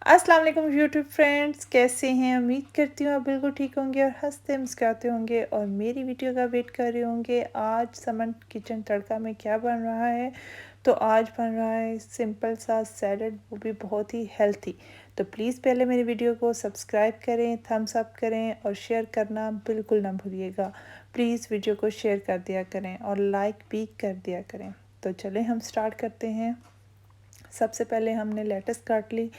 अस्सलाम वालेकुम YouTube friends, कैसे हैं? उम्मीद करती हूँ आप बिल्कुल ठीक होंगे और हंसते मुस्कुराते होंगे और मेरी वीडियो का वेट कर रहे होंगे। आज समन किचन तड़का में क्या बन रहा है? तो आज बन रहा है सिंपल सा सैलड, वो भी बहुत ही हेल्थी। तो प्लीज़ पहले मेरी वीडियो को सब्सक्राइब करें, थम्स अप करें और शेयर करना बिल्कुल ना भूलिएगा। प्लीज़ वीडियो को शेयर कर दिया करें और लाइक भी कर दिया करें। तो चलें हम स्टार्ट करते हैं। सबसे पहले हमने लेटस काट ली,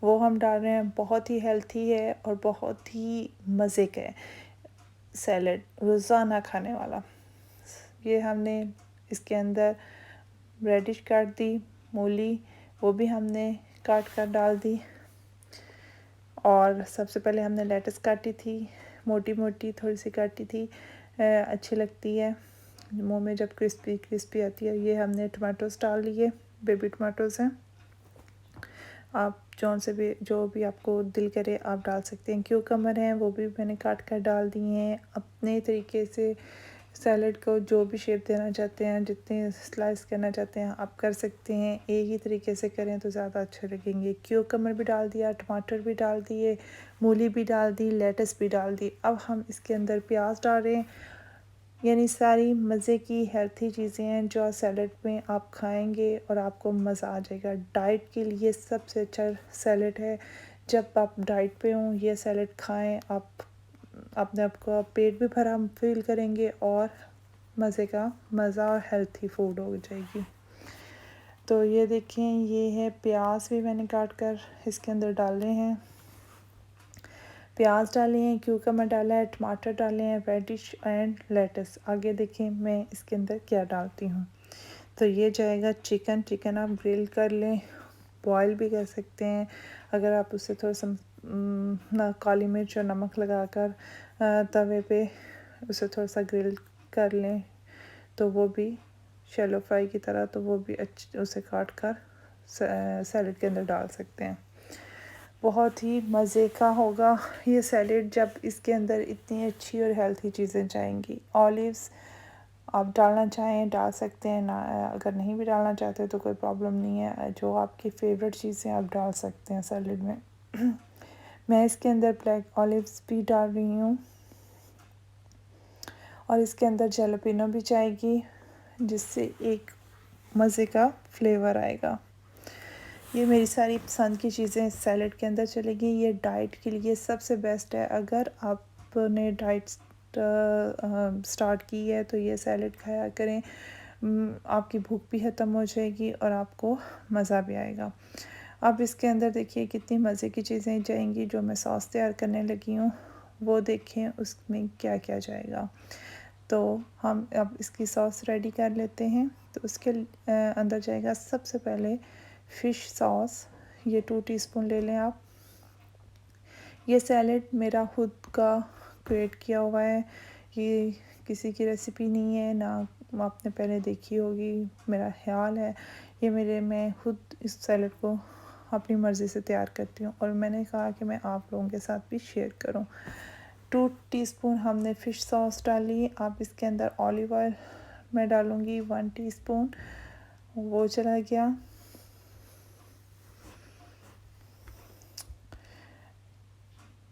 वो हम डाल रहे हैं। बहुत ही हेल्थी है और बहुत ही मज़े का है सैलड, रोज़ाना खाने वाला। ये हमने इसके अंदर रेडिश काट दी, मूली वो भी हमने काट कर डाल दी। और सबसे पहले हमने लेटस काटी थी, मोटी मोटी थोड़ी सी काटी थी, अच्छी लगती है मुंह में जब क्रिस्पी क्रिस्पी आती है। ये हमने टमाटोस डाल लिए, बेबी टमाटोस हैं। आप जो भी आपको दिल करे आप डाल सकते हैं। क्यूकम्बर हैं, वो भी मैंने काट कर डाल दिए हैं। अपने तरीके से सैलड को जो भी शेप देना चाहते हैं, जितने स्लाइस करना चाहते हैं आप कर सकते हैं। एक ही तरीके से करें तो ज़्यादा अच्छे लगेंगे। क्यूकम्बर भी डाल दिया, टमाटर भी डाल दिए, मूली भी डाल दी, लेटस भी डाल दी। अब हम इसके अंदर प्याज डाल रहे हैं। यानी सारी मज़े की हेल्थी चीज़ें हैं जो सैलड में आप खाएंगे और आपको मज़ा आ जाएगा। डाइट के लिए सबसे अच्छा सैलड है। जब आप डाइट पे हों ये सैलड खाएं, आप अपने आप को पेट भी भरा फील करेंगे और मज़े का मज़ा और हेल्थी फूड हो जाएगी। तो ये देखें, ये है प्याज भी मैंने काट कर इसके अंदर डाले हैं। प्याज डाले हैं, क्यूकम्बर डाला है, टमाटर डाले हैं, रेडिश एंड लेटस। आगे देखें मैं इसके अंदर क्या डालती हूँ। तो ये जाएगा चिकन। चिकन आप ग्रिल कर लें, बॉयल भी कर सकते हैं। अगर आप उसे थोड़ा सा ना काली मिर्च और नमक लगाकर तवे पे उसे थोड़ा सा ग्रिल कर लें तो वो भी शैलो फ्राई की तरह, तो वो भी उसे काट कर सैलड के अंदर डाल सकते हैं। बहुत ही मज़े का होगा ये सैलेड जब इसके अंदर इतनी अच्छी और हेल्थी चीज़ें जाएंगी। ऑलिव्स आप डालना चाहें डाल सकते हैं, ना अगर नहीं भी डालना चाहते तो कोई प्रॉब्लम नहीं है। जो आपकी फेवरेट चीज़ें आप डाल सकते हैं सैलेड में। मैं इसके अंदर ब्लैक ऑलिव्स भी डाल रही हूँ और इसके अंदर जैलोपिनो भी जाएगी जिससे एक मज़े का फ्लेवर आएगा। ये मेरी सारी पसंद की चीज़ें इस सैलड के अंदर चलेगी। ये डाइट के लिए सबसे बेस्ट है। अगर आपने डाइट स्टार्ट की है तो ये सैलड खाया करें। आपकी भूख भी ख़त्म हो जाएगी और आपको मज़ा भी आएगा। अब इसके अंदर देखिए कितनी मज़े की चीज़ें जाएंगी। जो मैं सॉस तैयार करने लगी हूँ वो देखें उसमें क्या क्या जाएगा। तो हम अब इसकी सॉस रेडी कर लेते हैं। तो उसके अंदर जाएगा सबसे पहले फ़िश सॉस। ये 2 टीस्पून ले लें आप। ये सैलड मेरा खुद का क्रिएट किया हुआ है, ये किसी की रेसिपी नहीं है, ना आपने पहले देखी होगी मेरा ख़्याल है। ये मैं खुद इस सैलड को अपनी मर्ज़ी से तैयार करती हूँ और मैंने कहा कि मैं आप लोगों के साथ भी शेयर करूँ। 2 टीस्पून हमने फ़िश सॉस डाली। आप इसके अंदर ऑलिव ऑयल मैं डालूँगी 1 टीस्पून, वो चला गया।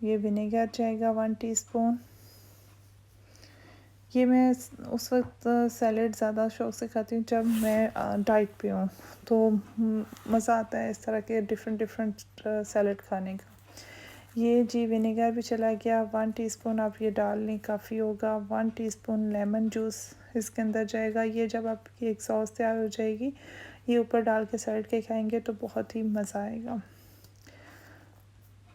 ये विनेगर जाएगा 1 टीस्पून। ये मैं उस वक्त सैलड ज़्यादा शौक़ से खाती हूँ जब मैं डाइट पे हूँ, तो मज़ा आता है इस तरह के डिफरेंट सैलड खाने का। ये जी विनेगर भी चला गया 1 टीस्पून। आप ये डाल लें काफ़ी होगा। 1 टीस्पून लेमन जूस इसके अंदर जाएगा। ये जब आपकी एक सॉस तैयार हो जाएगी, ये ऊपर डाल के सैलड के खाएंगे तो बहुत ही मज़ा आएगा।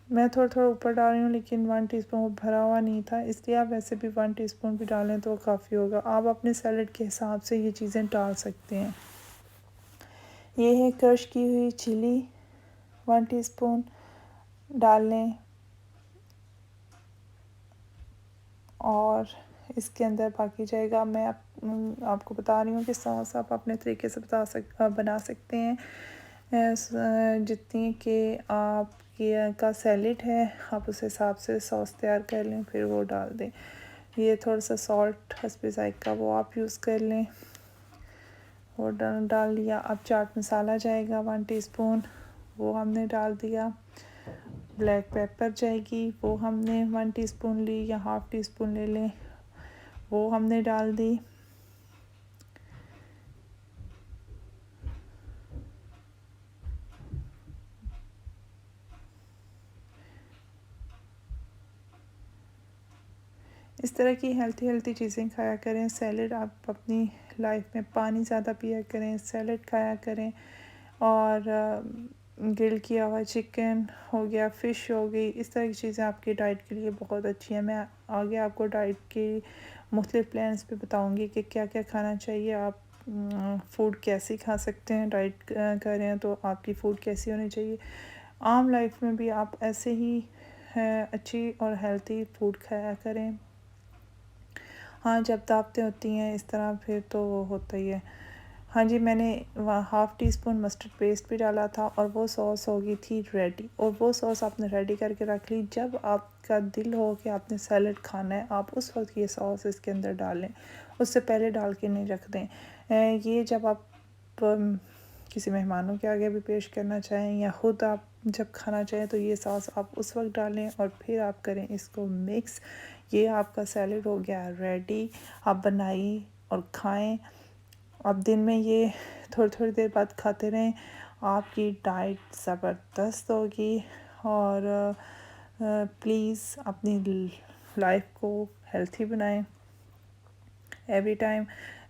मैं थोड़ा थोड़ा ऊपर डाल रही हूँ लेकिन 1 टीस्पून भरा हुआ नहीं था, इसलिए आप वैसे भी 1 टीस्पून भी डालें तो काफ़ी होगा। आप अपने सैलड के हिसाब से ये चीज़ें डाल सकते हैं। ये है क्रश की हुई चिली 1 टीस्पून डाल लें। और इसके अंदर बाकी जाएगा, मैं आपको बता रही हूँ कि सॉस आप अपने तरीके से बना सकते हैं। जितनी कि आपकी का सैलेड है आप उस हिसाब से सॉस तैयार कर लें, फिर वो डाल दें। ये थोड़ा सा सॉल्ट हस्बे ज़ायक़ा वो आप यूज़ कर लें, वो डाल लिया। अब चाट मसाला जाएगा 1 टीस्पून, वो हमने डाल दिया। ब्लैक पेपर जाएगी, वो हमने 1 टीस्पून ली या हाफ़ टी स्पून ले लें, वो हमने डाल दी। इस तरह की हेल्थी चीज़ें खाया करें। सैलेड आप अपनी लाइफ में पानी ज़्यादा पिया करें, सैलेड खाया करें। और ग्रिल किया हुआ चिकन हो गया, फ़िश हो गई, इस तरह की चीज़ें आपकी डाइट के लिए बहुत अच्छी हैं। मैं आगे आपको डाइट की मुख्तलिफ़ प्लान्स पे बताऊंगी कि क्या क्या खाना चाहिए। आप फ़ूड कैसे खा सकते हैं, डाइट कर रहे हैं तो आपकी फ़ूड कैसी होनी चाहिए। आम लाइफ में भी आप ऐसे ही अच्छी और हेल्थी फ़ूड खाया करें। हाँ, जब दावतें होती हैं इस तरह फिर तो होता ही है। हाँ जी, मैंने वहाँ half tea spoon mustard paste भी डाला था और वो सॉस हो गई थी रेडी। और वो सॉस आपने रेडी करके रख ली। जब आपका दिल हो कि आपने सैलड खाना है, आप उस वक्त ये सॉस इसके अंदर डालें, उससे पहले डाल के नहीं रख दें। ये जब आप किसी मेहमानों के आगे भी पेश करना चाहें या ख़ुद आप जब खाना चाहें तो ये सॉस आप उस वक्त डालें और फिर आप करें इसको मिक्स। ये आपका सैलड हो गया रेडी। आप बनाइए और खाएं। आप दिन में ये थोड़ी देर बाद खाते रहें, आपकी डाइट ज़बरदस्त होगी। और प्लीज़ अपनी लाइफ को हेल्थी बनाएं। एवरी टाइम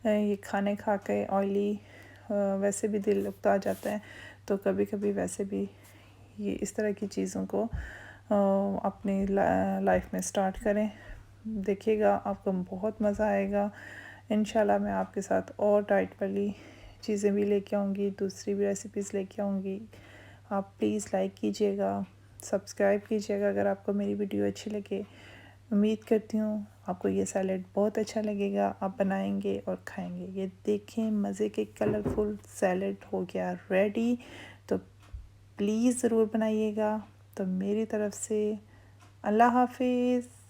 ये खाने खा के ऑयली वैसे भी दिल उकता जाता है, तो कभी कभी वैसे भी ये इस तरह की चीज़ों को अपनी लाइफ में स्टार्ट करें। देखिएगा आपको बहुत मज़ा आएगा। इंशाल्लाह मैं आपके साथ और डाइट वाली चीज़ें भी लेके आऊँगी, दूसरी भी रेसिपीज़ लेके आऊँगी। आप प्लीज़ लाइक कीजिएगा, सब्सक्राइब कीजिएगा अगर आपको मेरी वीडियो अच्छी लगे। उम्मीद करती हूँ आपको ये सैलेड बहुत अच्छा लगेगा। आप बनाएंगे और खाएंगे। ये देखें, मज़े के कलरफुल सैलेड हो गया रेडी। तो प्लीज़ ज़रूर बनाइएगा। तो मेरी तरफ़ से अल्लाह हाफ़िज़।